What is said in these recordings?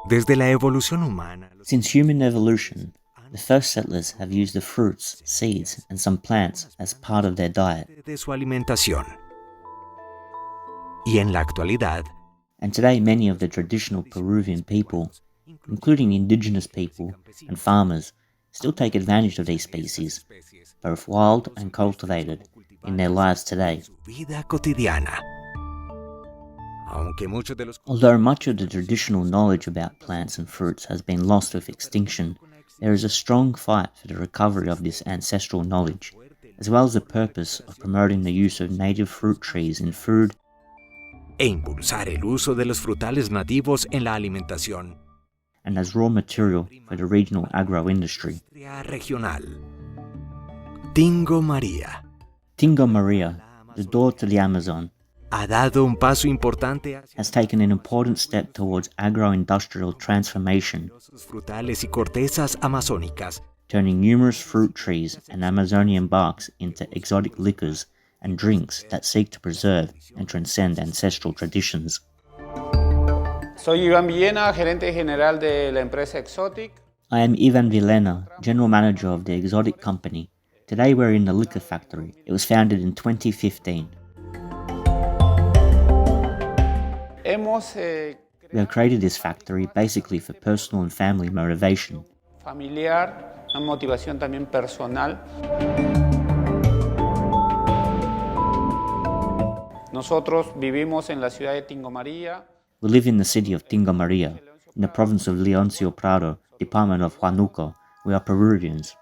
Desde la evolución humana, Since human evolution, the first settlers have used the fruits, seeds, and some plants as part of their diet. de su alimentación. Y en la actualidad, And today many of the traditional Peruvian people, including indigenous people and farmers, still take advantage of these species, both wild and cultivated, in their lives today. su vida cotidiana. Aunque muchos de los Although much of the traditional knowledge about plants and fruits has been lost with extinction, there is a strong fight for the recovery of this ancestral knowledge, as well as the purpose of promoting the use of native fruit trees in food e impulsar el uso de los frutales nativos en la alimentación and as raw material for the regional agroindustry. regional. Tingo María Tingo Maria, the door to the Amazon, ha dado un paso importante hacia has taken an important step towards agroindustrial transformation, sus frutales y cortezas amazónicas, turning numerous fruit trees and Amazonian barks into exotic liquors and drinks that seek to preserve and transcend ancestral traditions. Soy Iván Villena, gerente general de la empresa Exotic. I am Ivan Vilena, general manager of the Exotic Company. Today we're in the liquor factory. It was founded in 2015. We have created this factory basically for personal and family motivation. Familiar, una motivación también personal. Nosotros vivimos en la ciudad de Tingo María. We live in the city of Tingo Maria, in the province of Leoncio Prado, department of Huánuco. We are Peruvians.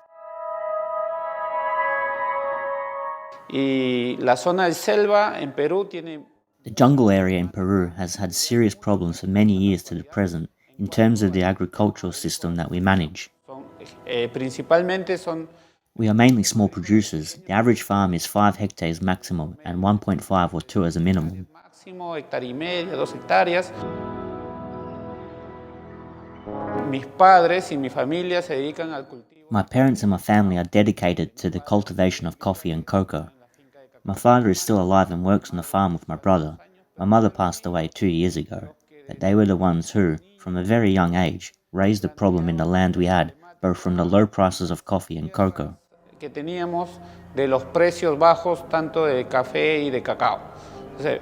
Y la zona de selva en Perú tiene... The jungle area in Peru has had serious problems for many years to the present in terms of the agricultural system that we manage. Principalmente son... We are mainly small producers. The average farm is 5 hectares maximum and 1.5 or 2 as a minimum. Máximo, hectárea y media, 2 hectáreas. Mis padres y mi familia se dedican al cultivo. My parents and my family are dedicated to the cultivation of coffee and cocoa. My father is still alive and works on the farm with my brother. My mother passed away 2 years ago, but they were the ones who, from a very young age, raised the problem in the land we had, both from the low prices of coffee and cocoa. Que teníamos de los precios bajos tanto de café y de cacao. Entonces,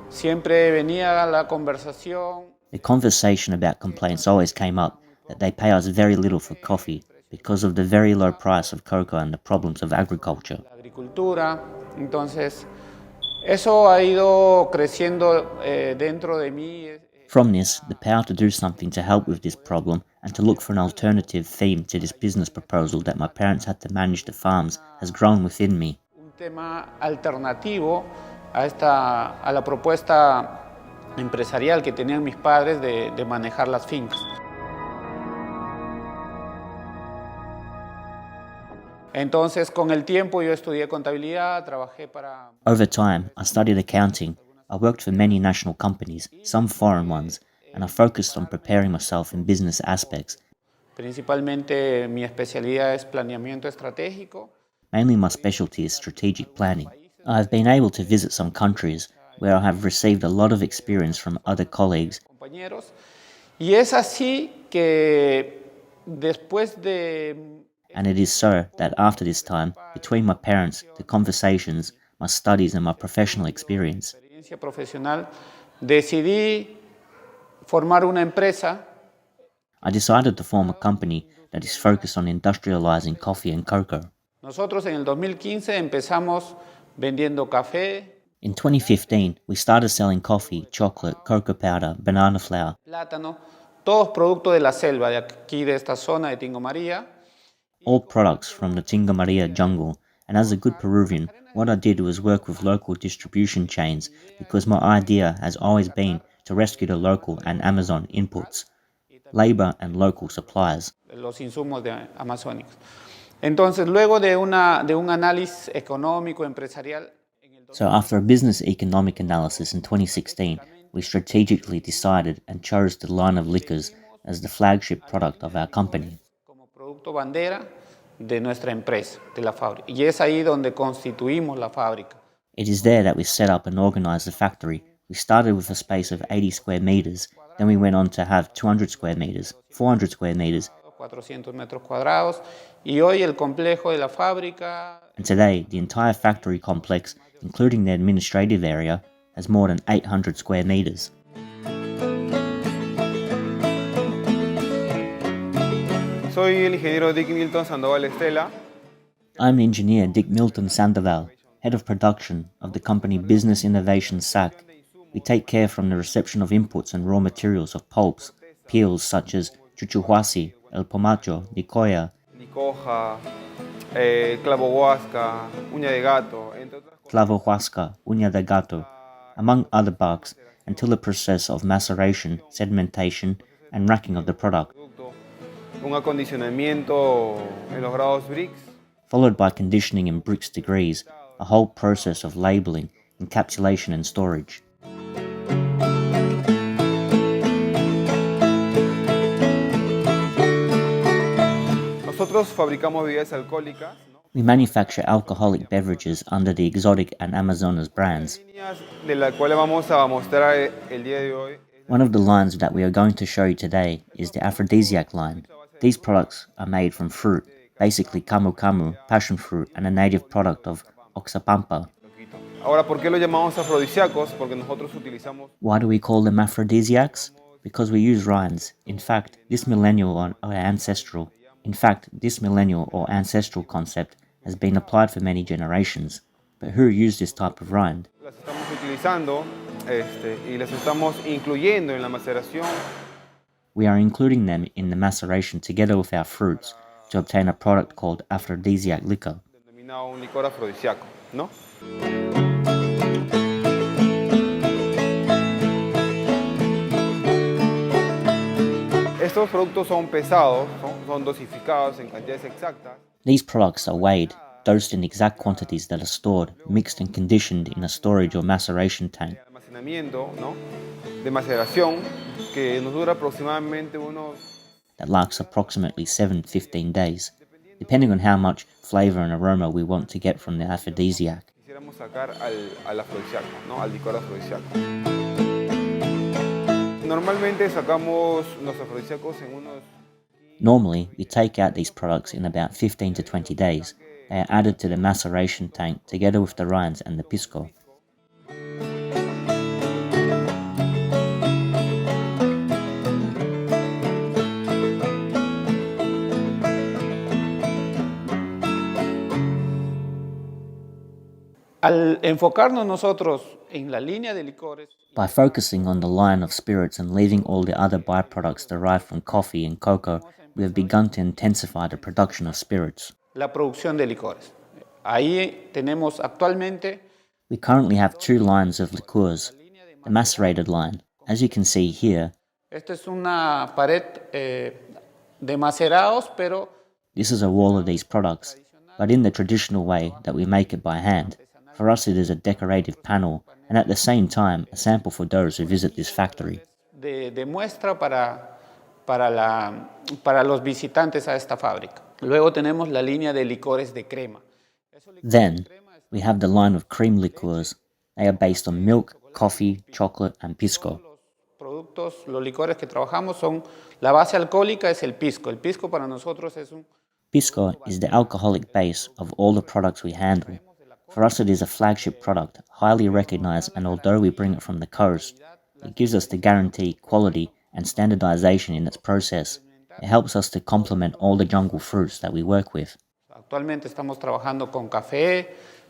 siempre venía la conversación. The conversation about complaints always came up that they pay us very little for coffee because of the very low price of cocoa and the problems of agriculture. La agricultura, entonces, eso ha ido creciendo dentro de mí. From this, the power to do something to help with this problem and to look for an alternative theme to this business proposal that my parents had to manage the farms has grown within me. Un tema alternativo a la propuesta empresarial que tenían mis padres de manejar las fincas. Entonces, con el tiempo yo estudié contabilidad, trabajé para... Over time, I studied accounting. I worked for many national companies, some foreign ones, and I focused on preparing myself in business aspects. Principalmente mi especialidad es planeamiento estratégico. Mainly my specialty is strategic planning. I have been able to visit some countries where I have received a lot of experience from other colleagues. Compañeros. Y es así que después de... And it is so that after this time, between my parents, the conversations, my studies and my professional experience, experiencia profesional, decidí formar una empresa. I decided to form a company that is focused on industrializing coffee and cocoa. Nosotros en el 2015 empezamos vendiendo café, In 2015, we started selling coffee, chocolate, cocoa powder, banana flour, plátano, todos productos de la selva, de aquí de esta zona de Tingo María. all products from the Tingo Maria jungle. And as a good Peruvian, what I did was work with local distribution chains because my idea has always been to rescue the local and Amazon inputs, labor and local suppliers. Los insumos amazónicos. Entonces, luego de un análisis económico, empresarial... So after a business economic analysis in 2016, we strategically decided and chose the line of liquors as the flagship product of our company. Como producto bandera de nuestra empresa, de la fábrica. Y es ahí donde constituimos la fábrica. It is there that we set up and organized the factory. We started with a space of 80 square meters Then we went on to have 200 square meters, 400 square meters, 400 metros cuadrados. Y hoy el complejo de la fábrica. and today the entire factory complex, including the administrative area, has more than 800 square meters. Soy el ingeniero Dick Milton Sandoval Estela. I'm engineer Dick Milton Sandoval, head of production of the company Business Innovation SAC. We take care from the reception of inputs and raw materials of pulps, peels such as chuchuhuasi, el pomacho, nicoya, Licoja, clavo huasca, uña de gato, entre otras cosas. clavo huasca, uña de gato, among other barks, until the process of maceration, sedimentation, and racking of the product, Un acondicionamiento en los grados BRICS. followed by conditioning in Brix degrees, a whole process of labeling, encapsulation and storage. Nosotros fabricamos bebidas alcohólicas, ¿no? We manufacture alcoholic beverages under the Exotic and Amazonas brands. Líneas de las cuales vamos a mostrar el día de hoy. One of the lines that we are going to show you today is the aphrodisiac line. These products are made from fruit, basically camu camu, passion fruit, and a native product of Oxapampa. Ahora, ¿por qué lo llamamos afrodisíacos? Porque nosotros utilizamos Why do we call them aphrodisiacs? Because we use rinds. In fact, this millennial or ancestral concept has been applied for many generations. But who used this type of rind? las estamos utilizando y las estamos incluyendo en la maceración. We are including them in the maceration together with our fruits to obtain a product called aphrodisiac liquor. Denominado un licor afrodisíaco, ¿no? Estos productos son pesados, son dosificados en cantidades exactas. These products are weighed, dosed in exact quantities that are stored, mixed and conditioned in a storage or maceration tank. Almacenamiento, ¿no? De maceración que nos dura aproximadamente unos That lasts approximately 7-15 days, depending on how much flavor and aroma we want to get from the aphrodisiac. quisiéramos sacar al afrodisíaco, ¿no? Al licor afrodisíaco. Normalmente sacamos los afrodisíacos en unos Normally, we take out these products in about 15 to 20 days. They are added to the maceration tank together with the rinds and the pisco. Al enfocarnos nosotros en la línea de licores, By focusing on the line of spirits and leaving all the other byproducts derived from coffee and cocoa, we have begun to intensify the production of spirits. la producción de licores. Ahí tenemos actualmente We currently have 2 lines of liqueurs. The macerated line, as you can see here, esta es una pared de macerados, pero this is a wall of these products, but in the traditional way that we make it by hand. For us it is a decorative panel, and at the same time a sample for those who visit this factory. de muestra para los visitantes a esta fábrica. Luego tenemos la línea de licores de crema. Then, we have the line of cream liqueurs. They are based on milk, coffee, chocolate, and pisco. Los licores que trabajamos son, la base alcohólica es el pisco. El pisco para nosotros es un... Pisco is the alcoholic base of all the products we handle. For us it is a flagship product, highly recognized, and although we bring it from the coast, it gives us the guarantee, quality, and standardization in its process. It helps us to complement all the jungle fruits that we work with. Actualmente estamos trabajando con café,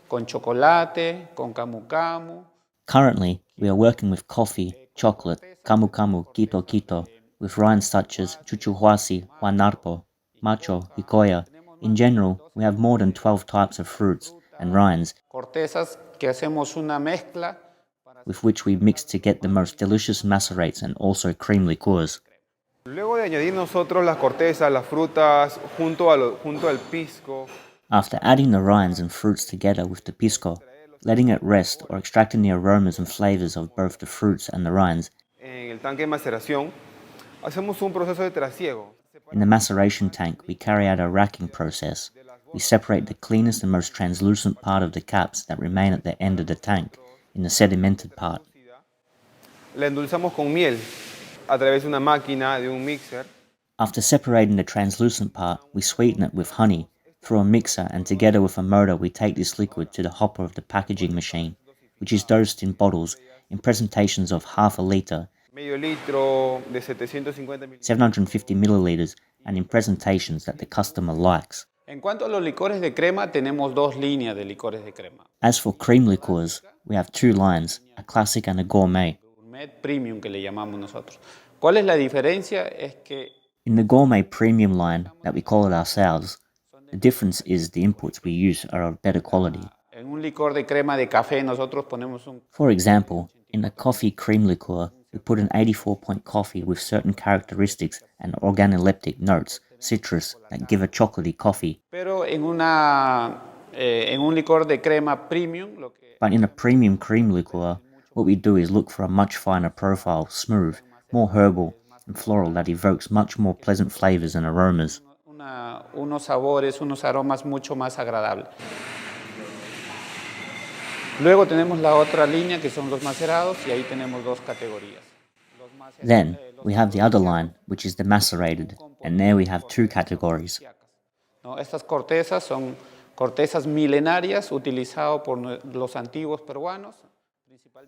con chocolate, con camu camu. Currently, we are working with coffee, chocolate, camu camu, quito quito, with rinds such as chuchuhuasi, huanarpo, macho, hicoya. In general, we have more than 12 types of fruits and rinds Cortezas que hacemos una mezcla. with which we mix to get the most delicious macerates and also cream liqueurs. Luego de añadir nosotros las cortezas, las frutas, junto al pisco, After adding the rinds and fruits together with the pisco, letting it rest or extracting the aromas and flavors of both the fruits and the rinds, en el tanque de maceración, hacemos un proceso de trasiego. in the maceration tank we carry out a racking process. We separate the cleanest and most translucent part of the caps that remain at the end of the tank in the sedimented part. La endulzamos con miel. a través de una máquina, de un mixer. After separating the translucent part, we sweeten it with honey through a mixer, and together with a motor we take this liquid to the hopper of the packaging machine, which is dosed in bottles in presentations of half a litre, Medio litro de 750 mililitros. 750 milliliters, and in presentations that the customer likes. En cuanto a los licores de crema, tenemos dos líneas de licores de crema. As for cream liqueurs, we have two lines, a classic and a gourmet. Gourmet premium que le llamamos nosotros. ¿Cuál es la diferencia? Es que In the gourmet premium line, that we call it ourselves, the difference is the inputs we use are of better quality. en un licor de crema de café nosotros ponemos un... For example, in a coffee cream liqueur, we put an 84-point coffee with certain characteristics and organoleptic notes, citrus, that give a chocolatey coffee. Pero en un licor de crema premium, But in a premium cream liqueur, what we do is look for a much finer profile, smooth, more herbal and floral that evokes much more pleasant flavors and aromas. unos sabores, unos aromas mucho más agradables. Luego tenemos la otra línea que son los macerados y ahí tenemos dos categorías. Then we have the other line, which is the macerated, and there we have two categories. ¿No? Estas cortezas son cortezas milenarias utilizadas por los antiguos peruanos.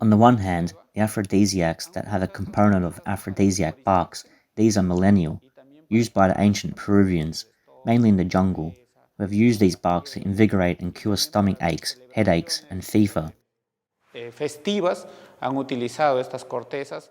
On the one hand, the aphrodisiacs that have a component of aphrodisiac barks, these are millennial, used by the ancient Peruvians, mainly in the jungle, who have used these barks to invigorate and cure stomach aches, headaches, and fever. Festivas han utilizado estas cortezas.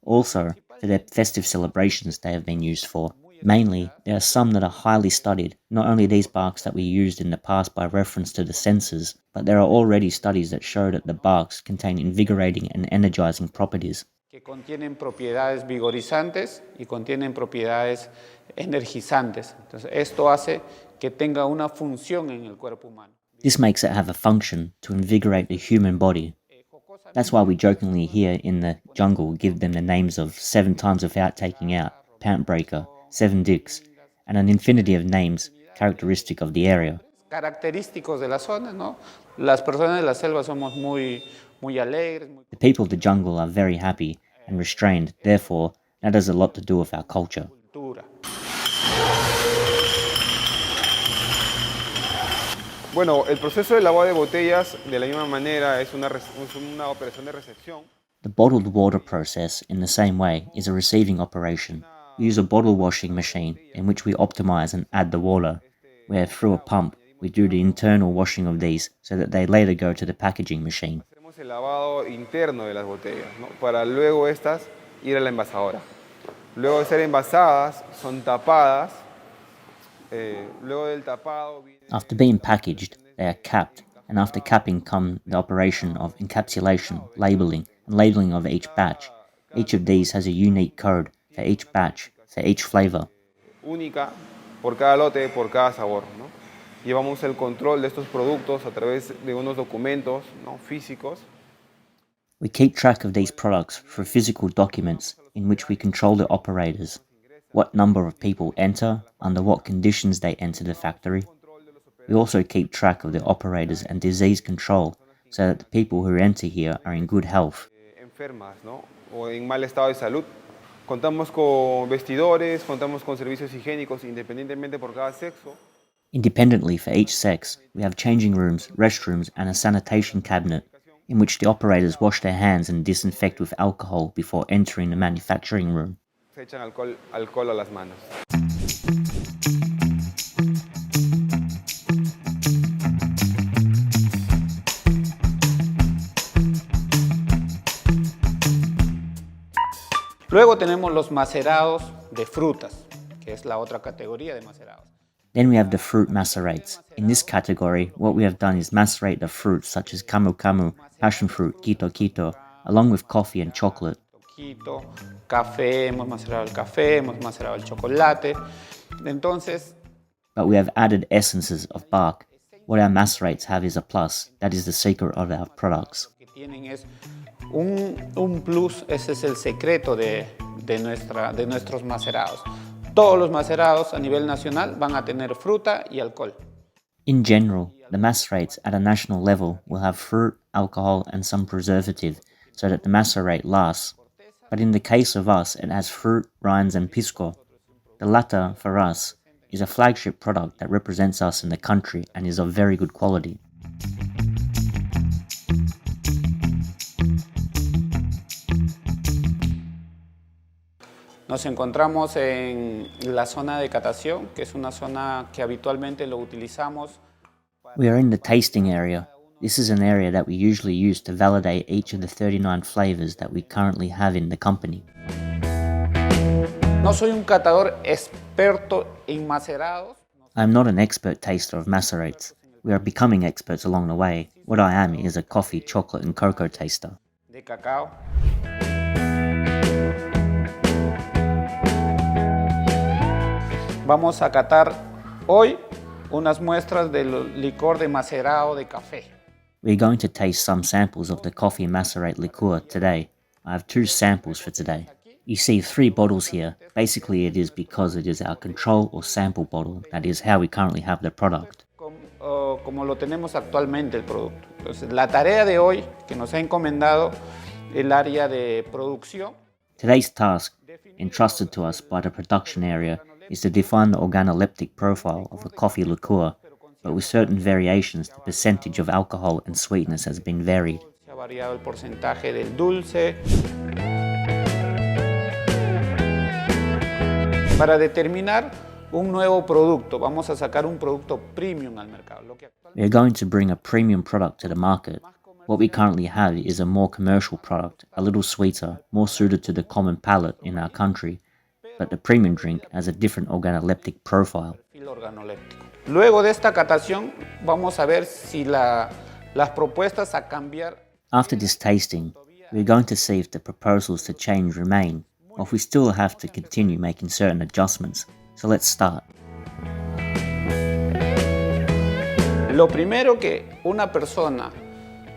Also, for their festive celebrations they have been used for. Mainly, there are some that are highly studied, not only these barks that we used in the past by reference to the senses, but there are already studies that show that the barks contain invigorating and energizing properties. Que contienen propiedades vigorizantes y contienen propiedades energizantes. Entonces, esto hace que tenga una función en el cuerpo humano. This makes it have a function to invigorate the human body. That's why we jokingly here in the jungle give them the names of 7 times without taking out, pant breaker, 7 dicks, and an infinity of names characteristic of the area. Característicos de la zona, ¿no? Las personas de la selva somos muy alegres. The people of the jungle are very happy and restrained, therefore that has a lot to do with our culture. Bueno, el proceso de lavado de botellas de la misma manera es una operación de recepción. The bottled water process, in the same way, is a receiving operation. We use a bottle washing machine in which we optimize and add the water, where through a pump we do the internal washing of these so that they later go to the packaging machine. Hacemos el lavado interno de las botellas, ¿no? Para luego estas ir a la envasadora. Luego de ser envasadas, son tapadas. Luego del tapado... After being packaged, they are capped, and after capping come the operation of encapsulation, labeling, and labeling of each batch. Each of these has a unique code for each batch, for each flavor. Única por cada lote, por cada sabor, ¿no? Llevamos el control de estos productos a través de unos documentos, ¿no? Físicos. We keep track of these products through physical documents in which we control the operators, what number of people enter, under what conditions they enter the factory. We also keep track of the operators and disease control so that the people who enter here are in good health. Enfermas, ¿no? O en mal estado de salud. Contamos con vestidores, contamos con servicios higiénicos independientemente por cada sexo. Independently for each sex, we have changing rooms, restrooms, and a sanitation cabinet in which the operators wash their hands and disinfect with alcohol before entering the manufacturing room. Se echan alcohol a las manos. Luego tenemos los macerados de frutas, que es la otra categoría de macerados. Then we have the fruit macerates. In this category, what we have done is macerate the fruits such as camu camu, passion fruit, quito quito, along with coffee and chocolate. Quito, café, hemos macerado el café, hemos macerado el chocolate. Entonces, But we have added essences of bark. What our macerates have is a plus. That is the secret of our products. lo que tienen es un plus, ese es el secreto de nuestros macerados. Todos los macerados a nivel nacional van a tener fruta y alcohol. In general, the macerates at a national level will have fruit, alcohol, and some preservative, so that the macerate lasts. but in the case of us it has fruit, rinds and pisco. The latter, for us, is a flagship product that represents us in the country and is of very good quality. Nos encontramos en la zona de catación, que es una zona que habitualmente lo utilizamos. We are in the tasting area. This is an area that we usually use to validate each of the 39 flavors that we currently have in the company. No soy un catador experto en macerados. I am not an expert taster of macerates. We are becoming experts along the way. What I am is a coffee, chocolate and cocoa taster. De cacao. Vamos a catar hoy unas muestras del licor de macerado de café. We're going to taste some samples of the coffee macerate liqueur today. I have 2 samples for today. You see 3 bottles here. Basically it is because it is our control or sample bottle. That is how we currently have the product. Como lo tenemos actualmente el producto. Entonces, la tarea de hoy que nos ha encomendado el área de producción. Today's task, entrusted to us by the production area, is to define the organoleptic profile of a coffee liqueur, but with certain variations the percentage of alcohol and sweetness has been varied. Se ha variado el porcentaje del dulce. Para determinar un nuevo producto, vamos a sacar un producto premium al mercado. We are going to bring a premium product to the market. What we currently have is a more commercial product, a little sweeter, more suited to the common palate in our country, but the premium drink has a different organoleptic profile. Luego de esta catación, vamos a ver si las propuestas a cambiar. After this tasting, we are going to see if the proposals to change remain, or if we still have to continue making certain adjustments. So let's start. Lo primero que una persona,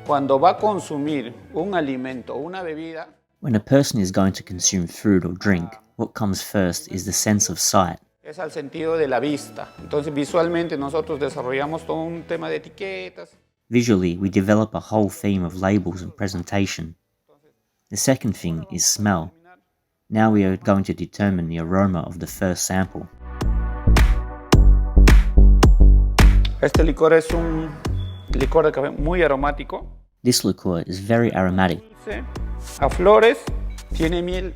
cuando va a consumir un alimento o una bebida, when a person is going to consume food or drink, what comes first is the sense of sight. Es al sentido de la vista. Entonces, visualmente nosotros desarrollamos todo un tema de etiquetas. Visually, we develop a whole theme of labels and presentation. The second thing is smell. Now we are going to determine the aroma of the first sample. Este licor es un licor de café muy aromático. This liqueur is very aromatic. A flores, tiene miel.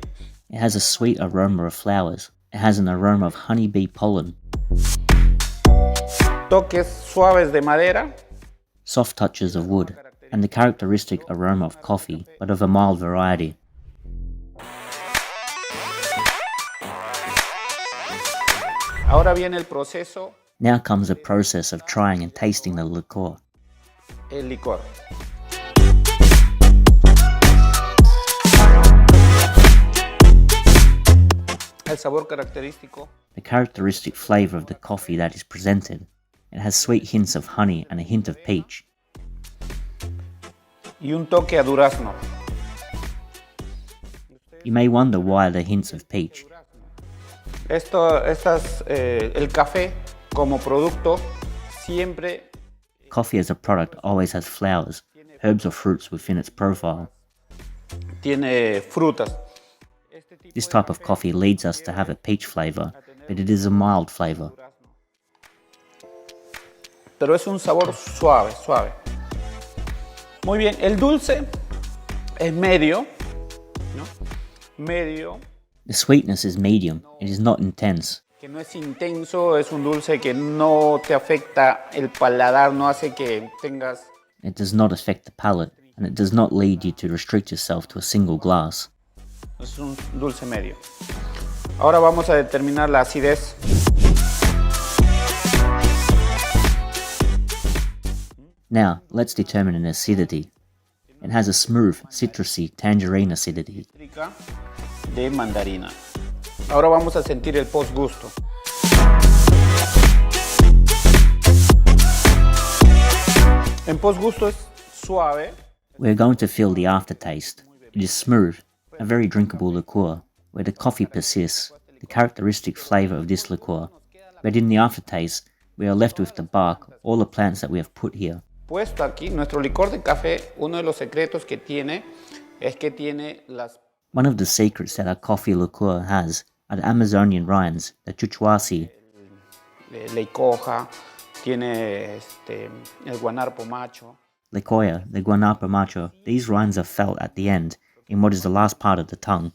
It has a sweet aroma of flowers. It has an aroma of honeybee pollen. Toques suaves de madera. Soft touches of wood, and the characteristic aroma of coffee, but of a mild variety. Ahora viene el proceso. Now comes the process of trying and tasting the liqueur. El licor. El sabor característico. The characteristic flavor of the coffee that is presented. It has sweet hints of honey and a hint of peach. Y un toque a durazno. You may wonder why the hints of peach. El café como producto siempre. Coffee as a product always has flowers, herbs or fruits within its profile. Tiene frutas. This type of coffee leads us to have a peach flavor, but it is a mild flavor. Pero es un sabor suave, suave. Muy bien, el dulce es medio, ¿no? Medio. The sweetness is medium, it is not intense. Que no es intenso, es un dulce que no te afecta el paladar, no hace que tengas. It does not affect the palate, and it does not lead you to restrict yourself to a single glass. Es un dulce medio. Ahora vamos a determinar la acidez. Now, let's determine an acidity. It has a smooth, citrusy, tangerine acidity. De mandarina. Ahora vamos a sentir el postgusto. En postgusto es suave. We're going to feel the aftertaste. It is smooth, a very drinkable liqueur, where the coffee persists, the characteristic flavor of this liqueur. But in the aftertaste, we are left with the bark, all the plants that we have put here. Puesto aquí, nuestro licor de café, uno de los secretos que tiene es que tiene las. One of the secrets that our coffee liqueur has are the Amazonian rinds, the chuchuasi. Leicoja, tiene el guanarpo macho. Licoya, the guanapo macho, these rinds are felt at the end, in what is the last part of the tongue.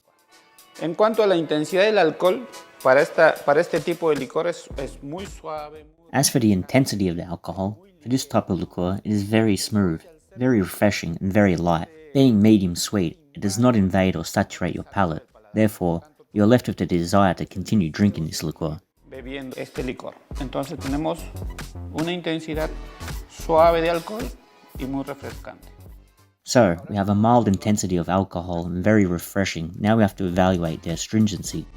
En cuanto a la intensidad del alcohol, para este tipo de licor es muy suave. As for the intensity of the alcohol, for this type of liqueur, it is very smooth, very refreshing and very light. Being medium sweet, it does not invade or saturate your palate. Therefore, you are left with the desire to continue drinking this liqueur. Bebiendo este licor. Entonces tenemos una intensidad suave de alcohol y muy refrescante. So, we have a mild intensity of alcohol and very refreshing. Now we have to evaluate their astringency.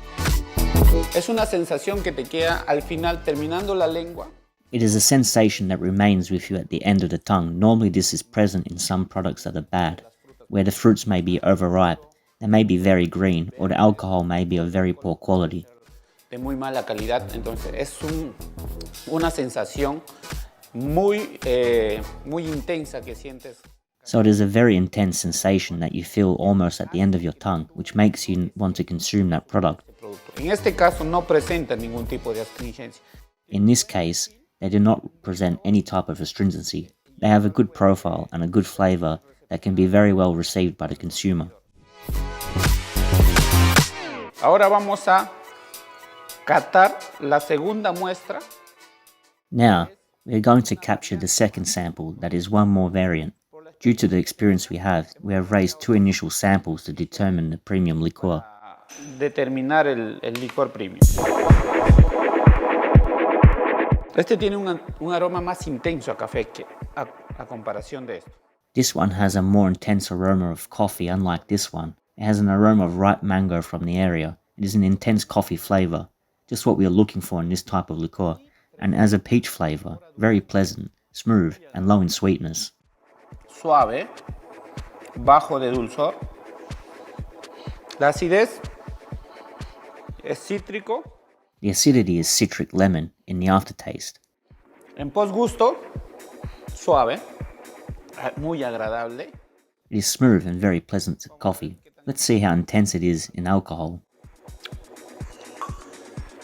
Es una sensación que te queda al final terminando la lengua. It is a sensation that remains with you at the end of the tongue. Normally this is present in some products that are bad, where the fruits may be overripe, they may be very green, or the alcohol may be of very poor quality. De muy mala calidad, entonces es una sensación muy intensa que sientes. So it is a very intense sensation that you feel almost at the end of your tongue, which makes you want to consume that product. En este caso no presenta ningún tipo de astringencia. In this case, they do not present any type of astringency. They have a good profile and a good flavor that can be very well received by the consumer. Ahora vamos a catar la segunda muestra. Now, we are going to capture the second sample, that is one more variant. Due to the experience we have raised two initial samples to determine the premium liqueur. Determinar el licor premium. Este tiene un aroma más intenso a café que a comparación de esto. This one has a more intense aroma of coffee, unlike this one. It has an aroma of ripe mango from the area. It is an intense coffee flavor, just what we are looking for in this type of liqueur, and as a peach flavor, very pleasant, smooth, and low in sweetness. Suave, bajo de dulzor. La acidez es cítrico. The acidity is citric lemon in the aftertaste. En posgusto, suave, muy agradable. It is smooth and very pleasant coffee. Let's see how intense it is in alcohol.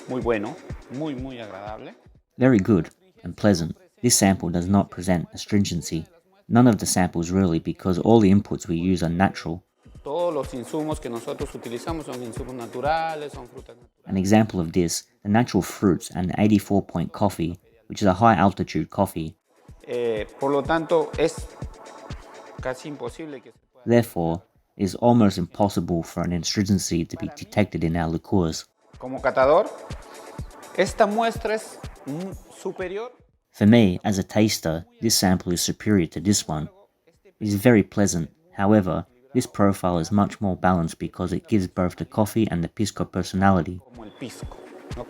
Muy bueno, muy agradable. Very good and pleasant. This sample does not present astringency. None of the samples really, because all the inputs we use are natural. Todos los insumos que nosotros utilizamos son insumos naturales, son frutas naturales. An example of this, the natural fruits and 84-point coffee, which is a high altitude coffee. Por lo tanto, es casi imposible que se pueda. Therefore, it is almost impossible for an astringency to be detected in our liqueurs. Como catador, esta muestra es superior. For me, as a taster, this sample is superior to this one. It is very pleasant. However, this profile is much more balanced because it gives both the coffee and the pisco personality, Como el pisco, ¿no?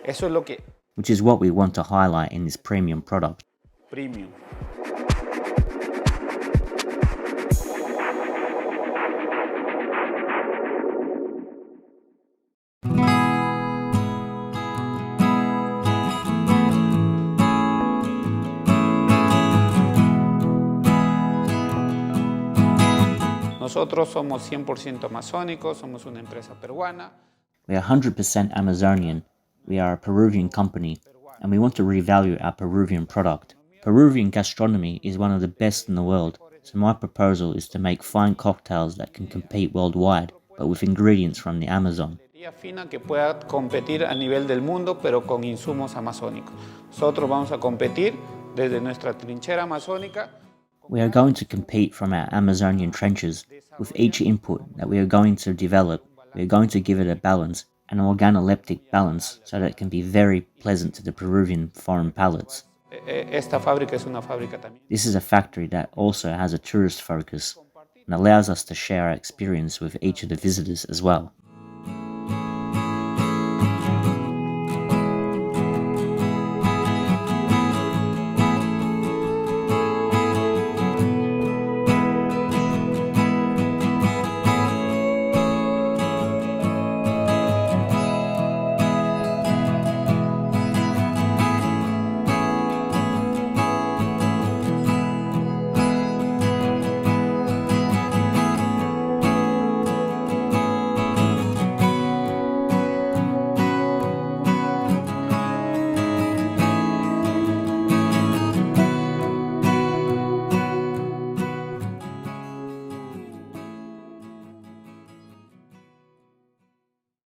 Eso es lo que which is what we want to highlight in this premium product. premium. Nosotros somos 100% amazónicos, somos una empresa peruana. We are 100% Amazonian. We are a Peruvian company, and we want to revalue our Peruvian product. Peruvian gastronomy is one of the best in the world, so my proposal is to make fine cocktails that can compete worldwide, but with ingredients from the Amazon. Fina que pueda competir a nivel del mundo, pero con insumos amazónicos. Nosotros vamos a competir desde nuestra trinchera amazónica. We are going to compete from our Amazonian trenches. With each input that we are going to develop, we are going to give it a balance, an organoleptic balance, so that it can be very pleasant to the Peruvian foreign palates. Esta fábrica es una fábrica también. This is a factory that also has a tourist focus and allows us to share our experience with each of the visitors as well.